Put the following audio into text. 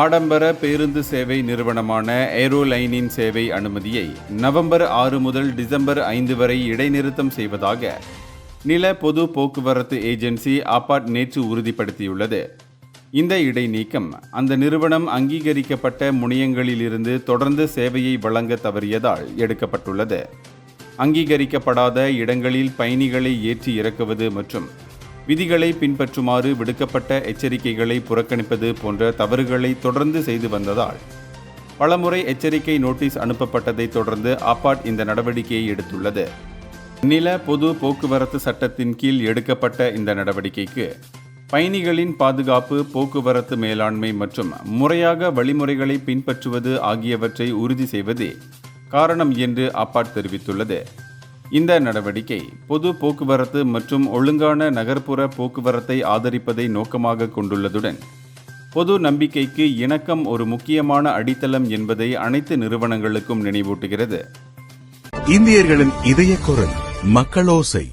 ஆடம்பர பேருந்து சேவை நிறுவனமான ஏரோலைனின் சேவை அனுமதியை நவம்பர் 6 முதல் டிசம்பர் 5 வரை இடைநிறுத்தம் செய்வதாக நில பொது போக்குவரத்து ஏஜென்சி ஆபாட் நேற்று உறுதிப்படுத்தியுள்ளது. இந்த இடைநீக்கம் அந்த நிறுவனம் அங்கீகரிக்கப்பட்ட முனையங்களிலிருந்து தொடர்ந்து சேவையை வழங்க தவறியதால் எடுக்கப்பட்டுள்ளது. அங்கீகரிக்கப்படாத இடங்களில் பயணிகளை ஏற்றி இறக்குவது மற்றும் விதிகளை பின்பற்றுமாறு விடுக்கப்பட்ட எச்சரிக்கைகளை புறக்கணிப்பது போன்ற தவறுகளை தொடர்ந்து செய்து வந்ததால் பலமுறை எச்சரிக்கை நோட்டீஸ் அனுப்பப்பட்டதை தொடர்ந்து ஆபாட் இந்த நடவடிக்கையை எடுத்துள்ளது. நில பொது போக்குவரத்து சட்டத்தின் கீழ் எடுக்கப்பட்ட இந்த நடவடிக்கைக்கு பயணிகளின் பாதுகாப்பு, போக்குவரத்து மேலாண்மை மற்றும் முறையாக வழிமுறைகளை பின்பற்றுவது ஆகியவற்றை உறுதி செய்வதே காரணம் என்று ஆபாட் தெரிவித்துள்ளது. இந்த நடவடிக்கை பொது போக்குவரத்து மற்றும் ஒழுங்கான நகர்ப்புற போக்குவரத்தை ஆதரிப்பதை நோக்கமாக கொண்டுள்ளதுடன் பொது நம்பிக்கைக்கு இணக்கம் ஒரு முக்கியமான அடித்தளம் என்பதை அனைத்து நிறுவனங்களுக்கும் நினைவூட்டுகிறது. இந்தியர்களின் இதய குரல் மக்களோசை.